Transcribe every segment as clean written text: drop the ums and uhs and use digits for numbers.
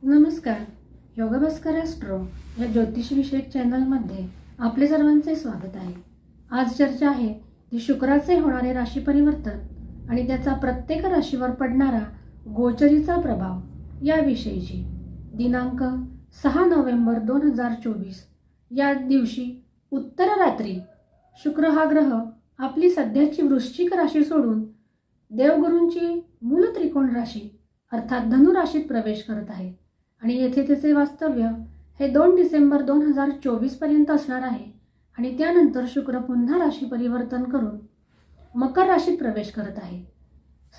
नमस्कार. योगभास्कर ॲस्ट्रो या ज्योतिषविषयक चॅनलमध्ये आपले सर्वांचे स्वागत आहे. आज चर्चा आहे ती शुक्राचे होणारे राशी परिवर्तन आणि त्याचा प्रत्येक राशीवर पडणारा गोचरीचा प्रभाव याविषयीची. दिनांक 6 नोव्हेंबर 2024 या दिवशी उत्तर रात्री शुक्र हा ग्रह आपली सध्याची वृश्चिक राशी सोडून देवगुरूंची मूल त्रिकोण राशी अर्थात धनु राशीत प्रवेश करत आहे आणि येथे त्याचे वास्तव्य हे 2 डिसेंबर 2024 पर्यंत असणार आहे आणि त्यानंतर शुक्र पुन्हा राशी परिवर्तन करून मकर राशीत प्रवेश करत आहे.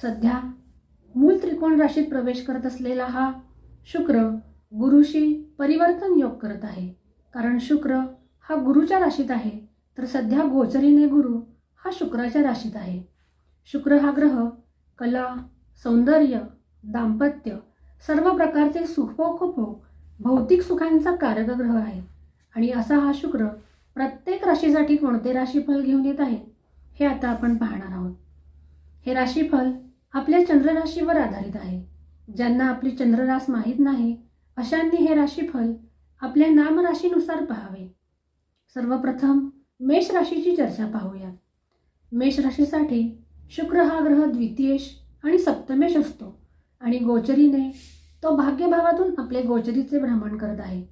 सध्या मूल त्रिकोण राशीत प्रवेश करत असलेला हा शुक्र गुरुशी परिवर्तन योग करत आहे. कारण शुक्र हा गुरुच्या राशीत आहे तर सध्या गोचरीने गुरु हा शुक्राच्या राशीत आहे. शुक्र हा ग्रह कला, सौंदर्य, दाम्पत्य, सर्व प्रकारचे सुखोपभोग, भौतिक सुखांचा कारक ग्रह आहे. आणि असा हा शुक्र प्रत्येक राशीसाठी कोणते राशीफल घेऊन येत आहे हे आता आपण पाहणार आहोत. हे राशीफल आपल्या चंद्रराशीवर आधारित आहे. ज्यांना आपली चंद्ररास माहीत नाही अशांनी हे राशीफल आपल्या नामराशीनुसार पाहावे. सर्वप्रथम मेष राशीची चर्चा पाहूया. मेष राशीसाठी शुक्र हा ग्रह द्वितीयेश आणि सप्तमेश असतो आणि गोचरीने तो भाग्यभावातून आपले गोचरीचे भ्रमण करत आहे.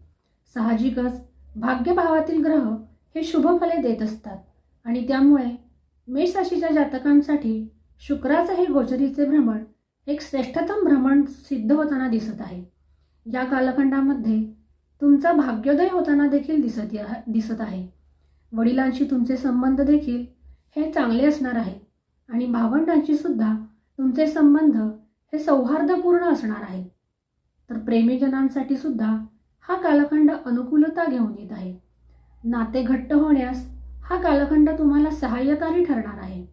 साहजिकच भाग्यभावातील ग्रह हे शुभ फले देत असतात आणि त्यामुळे मेष राशीच्या जातकांसाठी शुक्राचे हे गोचरीचे भ्रमण एक श्रेष्ठतम भ्रमण सिद्ध होताना दिसत आहे. या कालखंडामध्ये तुमचा भाग्योदय होताना देखील दिसत आहे. वडिलांशी तुमचे संबंध देखील हे चांगले असणार आहे आणि भावंडांशी सुद्धा तुमचे संबंध हे सौहार्दपूर्ण असणार आहे. तर प्रेमीजनांसाठी सुद्धा हा कालखंड अनुकूलता घेऊन येत आहे. नाते घट्ट होण्यास हा कालखंड तुम्हाला सहाय्यकारी ठरणार आहे.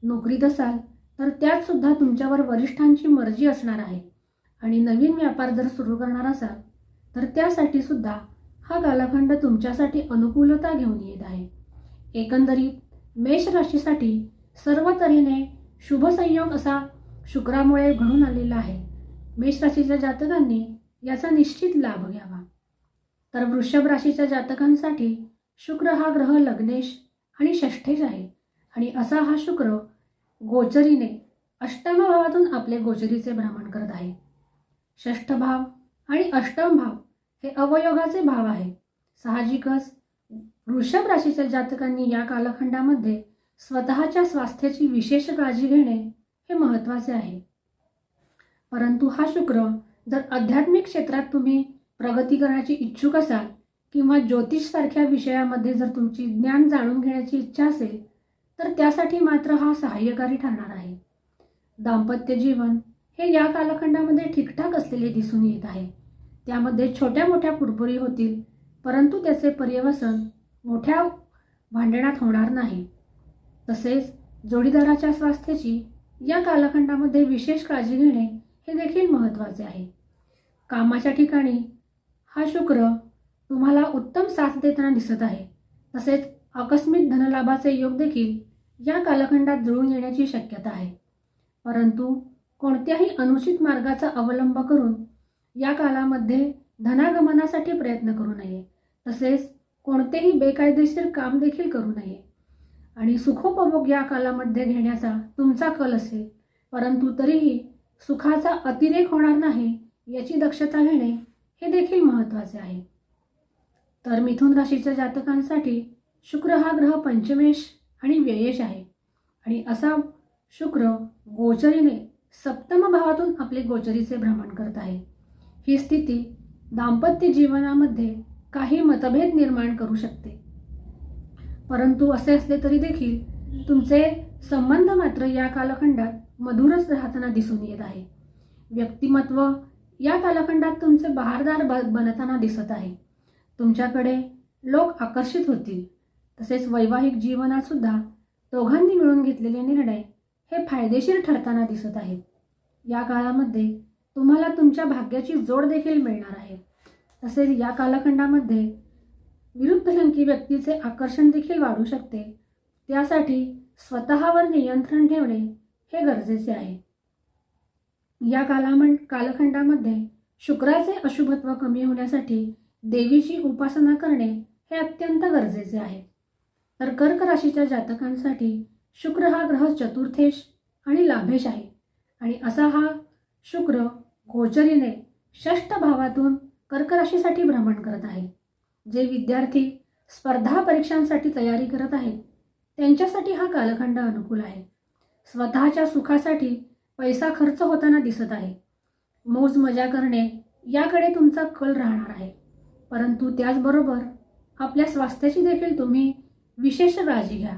नोकरीत असाल तर त्यात सुद्धा तुमच्यावर वरिष्ठांची मर्जी असणार आहे आणि नवीन व्यापार जर सुरू करणार असाल तर त्यासाठी सुद्धा हा कालखंड तुमच्यासाठी अनुकूलता घेऊन येत आहे. एकंदरीत मेष राशीसाठी सर्व तऱ्हेने शुभ संयोग असा शुक्रामुळे घडून आलेला आहे. मेष राशीच्या जातकांनी याचा निश्चित लाभ घ्यावा. तर वृषभ राशीच्या जातकांसाठी शुक्र हा ग्रह लग्नेश आणि षष्ठेश आहे आणि असा हा शुक्र गोचरीने अष्टम भावातून आपले गोचरीचे भ्रमण करत आहे. षष्ठ भाव आणि अष्टम भाव हे अवयोगाचे भाव आहे. साहजिकच वृषभ राशीच्या जातकांनी या कालखंडामध्ये स्वतःच्या स्वास्थ्याची विशेष काळजी घेणे हे महत्त्वाचे आहे. परंतु हा शुक्र जर आध्यात्मिक क्षेत्रात तुम्ही प्रगती करण्याची इच्छुक असाल किंवा ज्योतिष सारख्या विषयामध्ये जर तुमची ज्ञान जाणून घेण्याची इच्छा असेल तर त्यासाठी मात्र हा सहाय्यकारी ठरणार आहे. दाम्पत्य जीवन हे या कालखंडामध्ये ठीकठाक असलेले दिसून येत आहे. त्यामध्ये छोट्या मोठ्या कुरबुरी होतील परंतु त्याचे पर्यवसन मोठ्या भांडणात होणार नाही. तसेच जोडीदाराच्या स्वास्थ्याची या कालखंडामध्ये विशेष काळजी घेणे हे देखील महत्त्वाचे आहे. कामाच्या ठिकाणी हा शुक्र तुम्हाला उत्तम साथ देताना दिसत आहे. तसेच आकस्मिक धनलाभाचे योग देखील या कालखंडात जुळून येण्याची शक्यता आहे. परंतु कोणत्याही अनुचित मार्गाचा अवलंब करून या कालामध्ये धनागमनासाठी प्रयत्न करू नये. तसेच कोणतेही बेकायदेशीर काम देखील करू नये आणि सुखोपभोग या कालामध्ये घेण्याचा तुमचा कल असेल परंतु तरीही सुखाचा अतिरेक होणार नाही याची दक्षता घेणे हे देखील महत्त्वाचे आहे. तर मिथुन राशीच्या जातकांसाठी शुक्र हा ग्रह पंचमेश आणि व्ययेश आहे आणि असा शुक्र गोचरीने सप्तम भावातून आपले गोचरीचे भ्रमण करत आहे. ही स्थिती दाम्पत्य जीवनामध्ये काही मतभेद निर्माण करू शकते. परंतु असे असले तरी देखील तुमचे संबंध मात्र या कालखंडात मधुरच राहताना दिसून येत आहे. व्यक्तिमत्व या कालखंडात तुमचे बहारदार बनताना दिसत आहे. तुमच्याकडे लोक आकर्षित होतील. तसेच वैवाहिक जीवनात सुद्धा दोघांनी मिळून घेतलेले निर्णय हे फायदेशीर ठरताना दिसत आहेत. या काळामध्ये तुम्हाला तुमच्या भाग्याची जोड देखील मिळणार आहे. तसेच या कालखंडामध्ये विरुद्धलिंगी व्यक्तीचे आकर्षण देखील वाढू शकते. त्यासाठी स्वतःवर नियंत्रण ठेवणे हे गरजेचे आहे. या कालखंडामध्ये शुक्राचे अशुभत्व कमी होण्यासाठी देवीची उपासना करणे हे अत्यंत गरजेचे आहे. तर कर्क राशीच्या जातकांसाठी शुक्र हा ग्रह चतुर्थेश आणि लाभेश आहे आणि असा हा शुक्र गोचरीने षष्ठ भावातून कर्क राशीसाठी भ्रमण करत आहे. जे विद्यार्थी स्पर्धा परीक्षांसाठी तयारी करत आहेत त्यांच्यासाठी हा कालखंड अनुकूल आहे. स्वतःच्या सुखासाठी पैसा खर्च होताना दिसत आहे. मौज मजा करणे याकडे तुमचा कल राहणार आहे. परंतु त्याचबरोबर आपल्या स्वास्थ्याची देखील तुम्ही विशेष काळजी घ्या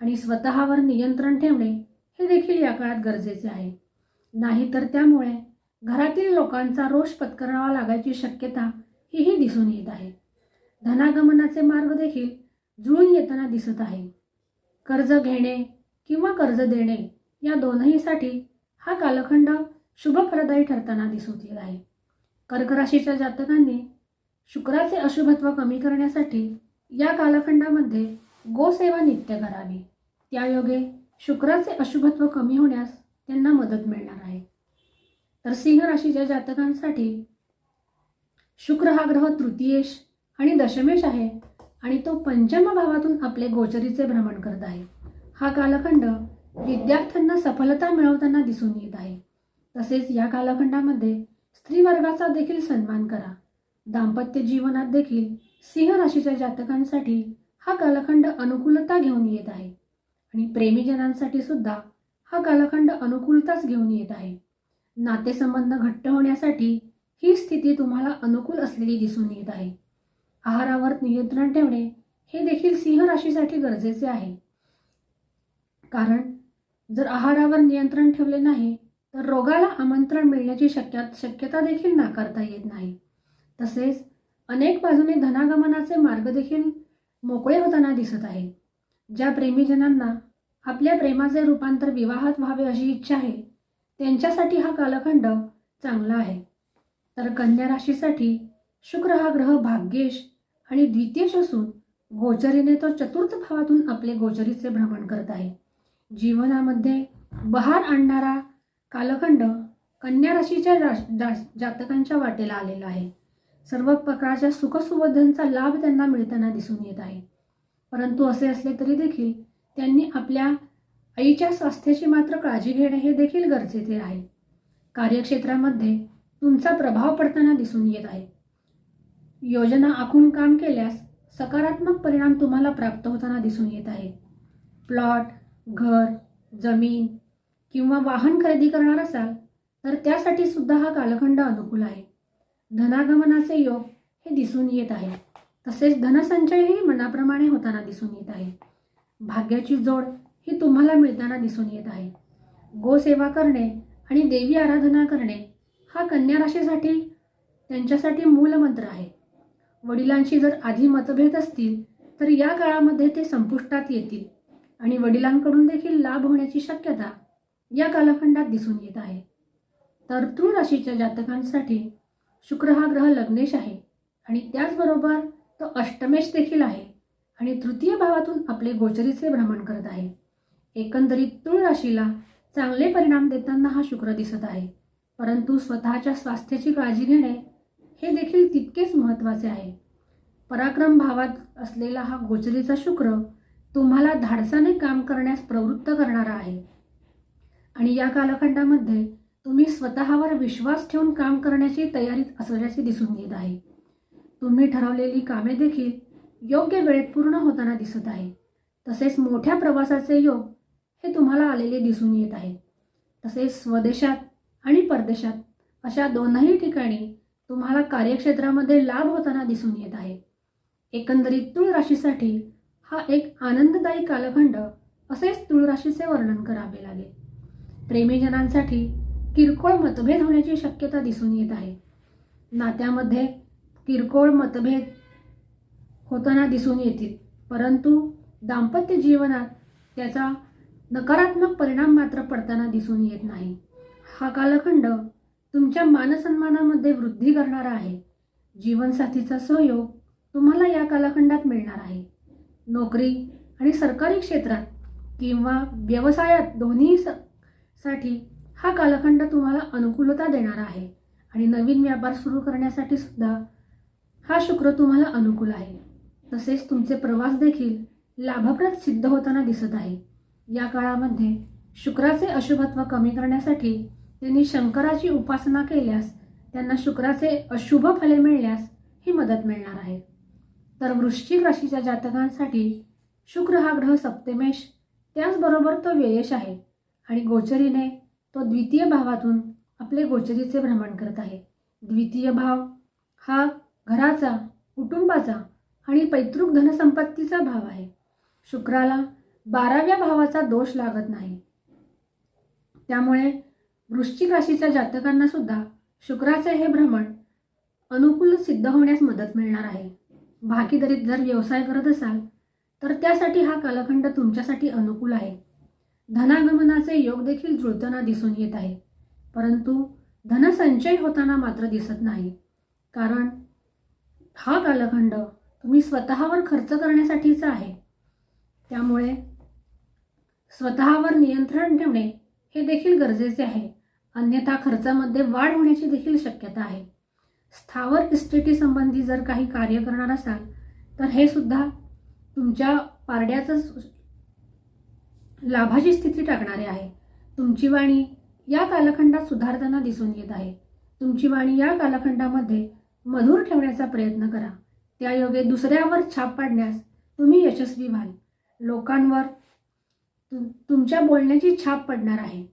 आणि स्वतःवर नियंत्रण ठेवणे हे देखील या काळात गरजेचे आहे. नाहीतर त्यामुळे घरातील लोकांचा रोष पत्करावा लागायची शक्यता ही दिसून येत आहे. धनागमनाचे मार्ग देखील जुळून येताना दिसत आहे. कर्ज घेणे किंवा कर्ज देणे या दोन्हीसाठी हा कालखंड शुभफलदायी ठरताना दिसून येत आहे. कर्क राशीच्या जातकांनी शुक्राचे अशुभत्व कमी करण्यासाठी या कालखंडामध्ये गोसेवा नित्य करावी. त्यायोगे शुक्राचे अशुभत्व कमी होण्यास त्यांना मदत मिळणार आहे. तर सिंह राशीच्या जातकांसाठी शुक्र हा ग्रह तृतीयेश आणि दशमेश आहे आणि तो पंचम भावातून आपले गोचरीचे भ्रमण करत आहे. हा कालखंड विद्यार्थ्यांना सफलता मिळवताना दिसून येत आहे. तसेच या कालखंडामध्ये स्त्री वर्गाचा देखील सन्मान करा. दाम्पत्य जीवनात देखील सिंह राशीच्या जातकांसाठी हा कालखंड अनुकूलता घेऊन येत आहे आणि प्रेमीजनांसाठी सुद्धा हा कालखंड अनुकूलताच घेऊन येत आहे. नातेसंबंध घट्ट होण्यासाठी ही स्थिती तुम्हाला अनुकूल असलेली दिसून येत आहे. आहारावर नियंत्रण ठेवणे हे देखील सिंह राशीसाठी गरजेचे आहे. कारण जर आहारावर नियंत्रण ठेवले नाही तर रोगाला आमंत्रण मिळण्याची शक्यता देखील नाकारता येत नाही. तसेच अनेक बाजूने धनागमनाचे मार्ग देखील मोकळे होताना दिसत आहे. ज्या प्रेमीजनांना आपल्या प्रेमाचे रूपांतर विवाहात व्हावे अशी इच्छा आहे त्यांच्यासाठी हा कालखंड चांगला आहे. तर कन्या राशीसाठी शुक्र हा ग्रह भाग्येश आणि द्वितीयेश असून गोचरीने तो चतुर्थ भावातून आपले गोचरीचे भ्रमण करत आहे. जीवनामध्ये बहार आणणारा कालखंड कन्या राशीच्या जातकांच्या वाटेला आलेला आहे. सर्व प्रकारच्या सुखसुविधांचा लाभ त्यांना मिळताना दिसून येत आहे. परंतु असे असले तरी देखील त्यांनी आपल्या आईच्या स्वास्थ्याची मात्र काळजी घेणे हे देखील गरजेचे आहे. कार्यक्षेत्रामध्ये तुमचा प्रभाव पडताना दिसून येत आहे. योजना आखून काम केल्यास सकारात्मक परिणाम तुम्हाला प्राप्त होताना दिसून येत आहे. प्लॉट, घर, जमीन किंवा वाहन खरेदी करणार असाल तर त्यासाठी सुद्धा हा कालखंड अनुकूल आहे. धनागमनाचे योग हे दिसून येत आहे. तसेच धनसंचयही मनाप्रमाणे होताना दिसून येत आहे. भाग्याची जोड ही तुम्हाला मिळताना दिसून येत आहे. गोसेवा करणे आणि देवी आराधना करणे हा कन्या राशीसाठी त्यांच्यासाठी मूलमंत्र आहे. वडिलांशी जर आधी मतभेद असतील तर या काळामध्ये ते संपुष्टात येतील आणि वडिलांकडून देखील लाभ होण्याची शक्यता या कालखंडात दिसून येत आहे. तर तुळ राशीच्या जातकांसाठी शुक्र हा ग्रह लग्नेश आहे आणि त्याचबरोबर तो अष्टमेश देखील आहे आणि तृतीय भावातून आपले गोचरीचे भ्रमण करत आहे. एकंदरीत तुळ राशीला चांगले परिणाम देताना हा शुक्र दिसत आहे. परंतु स्वतःच्या स्वास्थ्याची काळजी घेणे हे देखील तितकेच महत्त्वाचे आहे. पराक्रम भावात असलेला हा गोचरीचा शुक्र तुम्हाला धाडसाने काम करण्यास प्रवृत्त करणारा आहे आणि या कालखंडामध्ये तुम्ही स्वतःवर विश्वास ठेवून काम करण्याची तयारीत असल्याचे दिसून येत आहे. तुम्ही ठरवलेली कामे देखील योग्य वेळेत पूर्ण होताना दिसत आहे. तसेच मोठ्या प्रवासाचे योग हे तुम्हाला आलेले दिसून येत आहे. तसेच स्वदेशात आणि परदेशात अशा दोनही ठिकाणी तुम्हाला कार्यक्षेत्रामध्ये लाभ होताना दिसून येत आहे. एकंदरीत तुळ राशीसाठी हा एक आनंददायी कालखंड असेच तुळ राशीचे वर्णन करावे लागेल. प्रेमीजनांसाठी किरकोळ मतभेद होण्याची शक्यता दिसून येत आहे. नात्यामध्ये किरकोळ मतभेद होताना दिसून येतील, परंतु दाम्पत्य जीवनात त्याचा नकारात्मक परिणाम मात्र पडताना दिसून येत नाही. हा कालखंड तुमच्या मानसन्मानामध्ये वृद्धी करणारा आहे. जीवनसाथीचा सहयोग तुम्हाला या कालखंडात मिळणार आहे. नोकरी आणि सरकारी क्षेत्रात किंवा व्यवसायात दोन्ही साठी हा कालखंड तुम्हाला अनुकूलता देणारा आहे आणि नवीन व्यापार सुरू करण्यासाठी सुद्धा हा शुक्र तुम्हाला अनुकूल आहे. तसेच तुमचे प्रवास देखील लाभप्रद सिद्ध होताना दिसत आहे. या काळामध्ये शुक्राचे अशुभत्व कमी करण्यासाठी त्यांनी शंकराची उपासना केल्यास त्यांना शुक्राचे अशुभ फले मिळण्यास ही मदत मिळणार आहे. तर वृश्चिक राशीच्या जातकांसाठी शुक्र हा ग्रह सप्तमेश, त्याचबरोबर तो व्ययेश आहे आणि गोचरीने तो द्वितीय भावातून आपले गोचरीचे भ्रमण करत आहे. द्वितीय भाव हा घराचा, कुटुंबाचा आणि पैतृक धनसंपत्तीचा भाव आहे. शुक्राला 12व्या भावाचा दोष लागत नाही. त्यामुळे वृश्चिक राशीच्या जातकांना सुद्धा शुक्राचे हे भ्रमण अनुकूल सिद्ध होण्यास मदत मिळणार आहे. भागीदारीत जर व्यवसाय करत असाल तर त्यासाठी हा कालखंड तुमच्यासाठी अनुकूल आहे. धनागमनाचे योग देखील जुळताना दिसून येत आहे, परंतु धनसंचय होताना मात्र दिसत नाही. कारण हा कालखंड तुम्ही स्वतःवर खर्च करण्यासाठीचा आहे. त्यामुळे स्वतःवर नियंत्रण ठेवणे हे देखील गरजेचे आहे, अन्यथा खर्चामध्ये वाढ होण्याची देखील शक्यता आहे. स्थावर इस्टेटी संबंधी जर काही कार्य करणार असाल तर हे सुद्धा तुमच्या पारड्यातच लाभाची स्थिती टाकणारे आहे. तुमची वाणी या कालखंडात सुधारताना दिसून येत आहे. तुमची वाणी या कालखंडामध्ये मधुर ठेवण्याचा प्रयत्न करा. त्यायोगे दुसऱ्यावर छाप पाडण्यास तुम्ही यशस्वी व्हाल. लोकांवर तुमच्या बोलण्याची छाप पडणार आहे.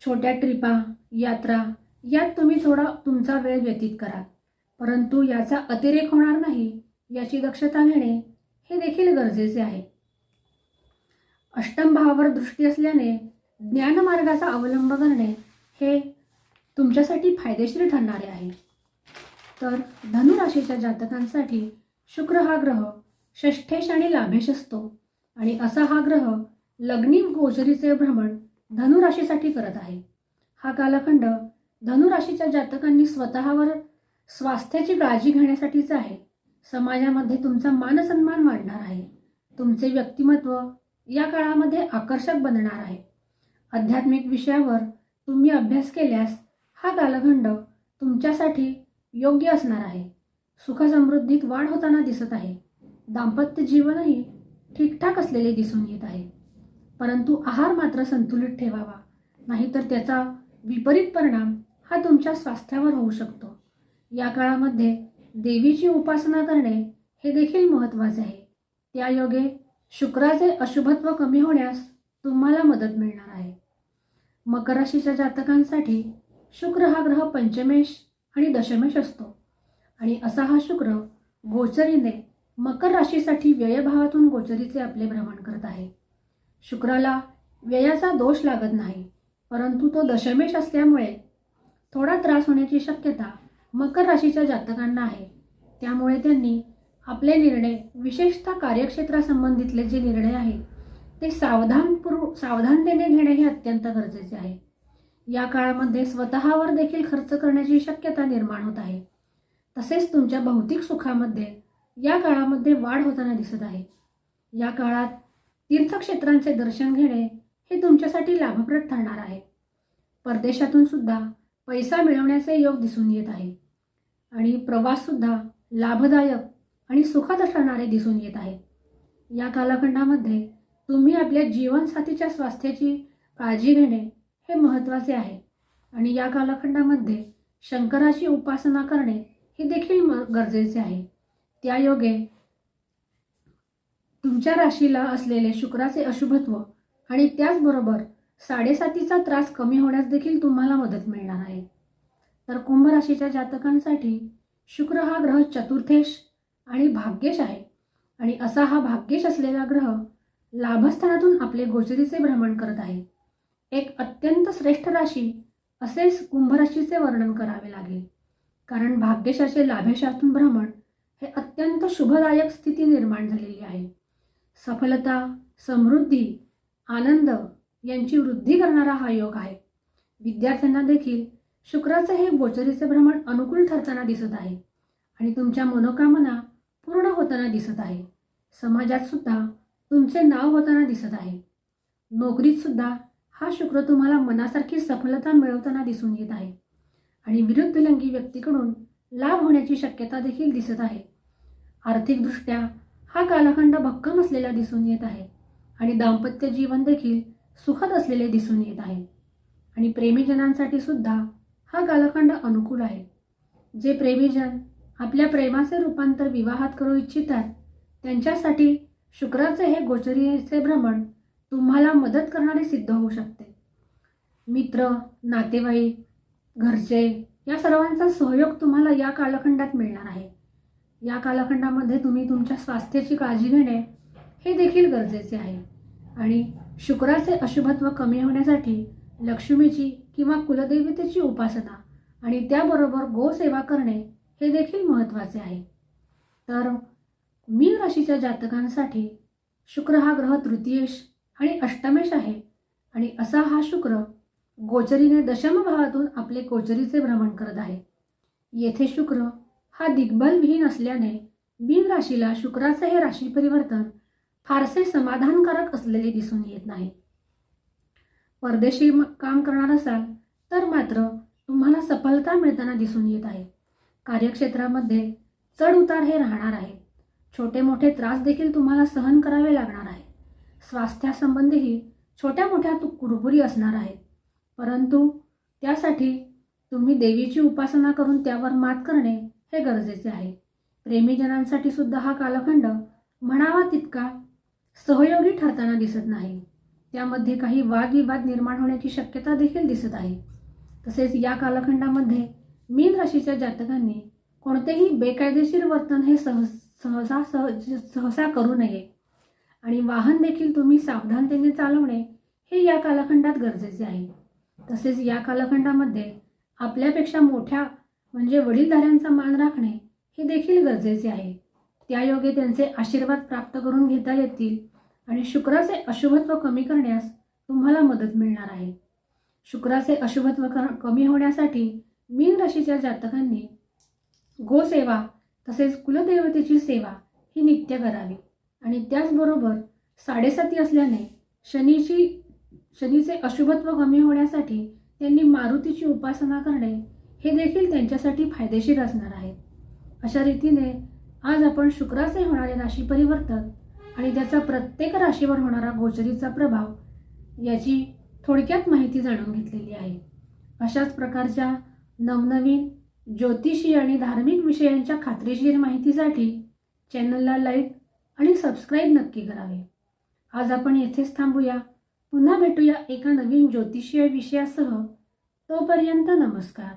छोट्या ट्रिपा, यात्रा यात तुम्ही थोडा तुमचा वेळ व्यतीत करा, परंतु याचा अतिरेक होणार नाही याची दक्षता घेणे हे देखील गरजेचे आहे. अष्टम भावावर दृष्टी असल्याने ज्ञानमार्गाचा अवलंब करणे हे तुमच्यासाठी फायदेशीर ठरणारे आहे. तर धनुराशीच्या जातकांसाठी शुक्र हा ग्रह षष्ठेश आणि लाभेश असतो आणि असा हा ग्रह लग्नी गोचरीचे भ्रमण धनुराशीसाठी करत आहे. हा कालखंड धनुराशीच्या जातकांनी स्वतःवर स्वास्थ्याची काळजी घेण्यासाठीचा आहे. समाजामध्ये तुमचा मानसन्मान वाढणार आहे. तुमचे व्यक्तिमत्व या काळामध्ये आकर्षक बनणार आहे. आध्यात्मिक विषयावर तुम्ही अभ्यास केल्यास हा कालखंड तुमच्यासाठी योग्य असणार आहे. सुखसमृद्धीत वाढ होताना दिसत आहे. दाम्पत्य जीवनही ठीकठाक असलेले दिसून येत आहे, परंतु आहार मात्र संतुलित ठेवावा, नाहीतर त्याचा विपरीत परिणाम हा तुमच्या स्वास्थ्यावर होऊ शकतो. या काळामध्ये देवीची उपासना करणे हे देखील महत्त्वाचे आहे. त्यायोगे शुक्राचे अशुभत्व कमी होण्यास तुम्हाला मदत मिळणार आहे. मकर राशीच्या जातकांसाठी शुक्र हा ग्रह पंचमेश आणि दशमेश असतो आणि असा हा शुक्र गोचरीने मकर राशीसाठी व्ययभावातून गोचरीचे आपले भ्रमण करत आहे. शुक्राला व्ययाचा दोष लागत नाही, परंतु तो दशमेश असल्यामुळे थोडा त्रास होण्याची शक्यता मकर राशीच्या जातकांना आहे. त्यामुळे त्यांनी आपले निर्णय, विशेषतः कार्यक्षेत्रासंबंधितले जे निर्णय आहेत ते सावधानतेने घेणे हे अत्यंत गरजेचे आहे. या काळामध्ये स्वतःवर देखील खर्च करण्याची शक्यता निर्माण होत आहे. तसेच तुमच्या भौतिक सुखामध्ये या काळामध्ये वाढ होताना दिसत आहे. या काळात तीर्थक्षेत्रांचे दर्शन घेणे हे तुमच्यासाठी लाभप्रद ठरणार आहे. परदेशातून सुद्धा पैसा मिळवण्याचे योग दिसून येत आहे आणि प्रवास सुद्धा लाभदायक आणि सुखद ठरणारे दिसून येत आहे. या कालखंडामध्ये तुम्ही आपल्या जीवनसाथीच्या स्वास्थ्याची काळजी घेणे हे महत्त्वाचे आहे आणि या कालखंडामध्ये शंकराची उपासना करणे हे देखील गरजेचे आहे. त्यायोगे तुमच्या राशीला असलेले शुक्राचे अशुभत्व आणि त्याचबरोबर साडेसातीचा त्रास कमी होण्यास देखील तुम्हाला मदत मिळणार आहे. तर कुंभ राशीच्या जातकांसाठी शुक्र हा ग्रह चतुर्थेश आणि भाग्येश आहे आणि असा हा भाग्येश असलेला ग्रह लाभस्थानातून आपले गोचरीचे भ्रमण करत आहे. एक अत्यंत श्रेष्ठ राशी असेच कुंभ राशीचे वर्णन करावे लागेल, कारण भाग्येशाचे लाभेशातून भ्रमण हे अत्यंत शुभदायक स्थिती निर्माण झालेली आहे. सफलता, समृद्धी, आनंद यांची वृद्धी करणारा हा योग आहे. विद्यार्थ्यांना देखील शुक्राचे हे गोचरीचे भ्रमण अनुकूल ठरताना दिसत आहे आणि तुमच्या मनोकामना पूर्ण होताना दिसत आहे. समाजात सुद्धा तुमचे नाव होताना दिसत आहे. नोकरीत सुद्धा हा शुक्र तुम्हाला मनासारखी सफलता मिळवताना दिसून येत आहे आणि विरुद्ध लिंगी व्यक्तीकडून लाभ होण्याची शक्यता देखील दिसत आहे. आर्थिकदृष्ट्या हा कालखंड भक्कम असलेला दिसून येत आहे आणि दाम्पत्य जीवन देखील सुखद असलेले दिसून येत आहे. आणि प्रेमीजनांसाठी सुद्धा हा कालखंड अनुकूल आहे. जे प्रेमीजन आपल्या प्रेमाचे रूपांतर विवाहात करू इच्छितात त्यांच्यासाठी शुक्राचे हे गोचरीचे भ्रमण तुम्हाला मदत करणारे सिद्ध होऊ शकते. मित्र, नातेवाईक, घरचे या सर्वांचा सहयोग तुम्हाला या कालखंडात मिळणार आहे. या कालखंडामध्ये तुम्ही तुमच्या स्वास्थ्याची काळजी घेणे हे देखील गरजेचे आहे. आणि शुक्राचे अशुभत्व कमी होण्यासाठी लक्ष्मीची किंवा कुलदेवतेची उपासना आणि त्याबरोबर गोसेवा करणे हे देखील महत्त्वाचे आहे. तर मीन राशीच्या जातकांसाठी शुक्र हा ग्रह तृतीयेश आणि अष्टमेश आहे आणि असा हा शुक्र गोचरीने दशम भावातून आपले गोचरीचे भ्रमण करत आहे. येथे शुक्र हा दिग्बलविहीन असल्याने मीन राशीला शुक्राचे हे राशी परिवर्तन फारसे समाधानकारक असलेले दिसून येत नाही. परदेशी काम करणार असाल तर मात्र तुम्हाला सफलता मिळताना दिसून येत आहे. कार्यक्षेत्रामध्ये चढ उतार हे राहणार आहे. छोटे मोठे त्रास देखील तुम्हाला सहन करावे लागणार आहे. स्वास्थ्यासंबंधीही छोट्या मोठ्या कुरबुरी असणार आहेत, परंतु त्यासाठी तुम्ही देवीची उपासना करून त्यावर मात करणे हे गरजेचे आहे. प्रेमीजनांसाठी सुद्धा हा कालखंड म्हणावा तितका सहयोगी ठरताना दिसत नाही. त्यामध्ये काही वादविवाद निर्माण होण्याची शक्यता देखील दिसत आहे. तसेच या कालखंडामध्ये मीन राशीच्या जातकांनी कोणतेही बेकायदेशीर वर्तन हे सहसा करू नये आणि वाहन देखील तुम्ही सावधानतेने चालवणे हे या कालखंडात गरजेचे आहे. तसेच या कालखंडामध्ये आपल्यापेक्षा मोठ्या म्हणजे वडीलधाऱ्यांचा मान राखणे हे देखील गरजेचे आहे. त्यायोगे त्यांचे आशीर्वाद प्राप्त करून घेता येतील आणि शुक्राचे अशुभत्व कमी करण्यास तुम्हाला मदत मिळणार आहे. शुक्राचे अशुभत्व कमी होण्यासाठी मीन राशीच्या जातकांनी गोसेवा तसेच कुलदेवतेची सेवा ही नित्य करावी आणि त्याचबरोबर 7:30 असल्याने शनीचे अशुभत्व कमी होण्यासाठी त्यांनी मारुतीची उपासना करणे हे देखील त्यांच्यासाठी फायदेशीर असणार आहे. अशा रीतीने आज आपण शुक्राचे होणारे राशी परिवर्तन आणि त्याचा प्रत्येक राशीवर होणारा गोचरीचा प्रभाव याची थोडक्यात माहिती जाणून घेतलेली आहे. अशाच प्रकारच्या नवनवीन ज्योतिषी आणि धार्मिक विषयांच्या खात्रीशीर माहितीसाठी चॅनलला लाईक आणि सबस्क्राईब नक्की करावे. आज आपण येथेच थांबूया. पुन्हा भेटूया एका नवीन ज्योतिषीय विषयासह. तोपर्यंत नमस्कार.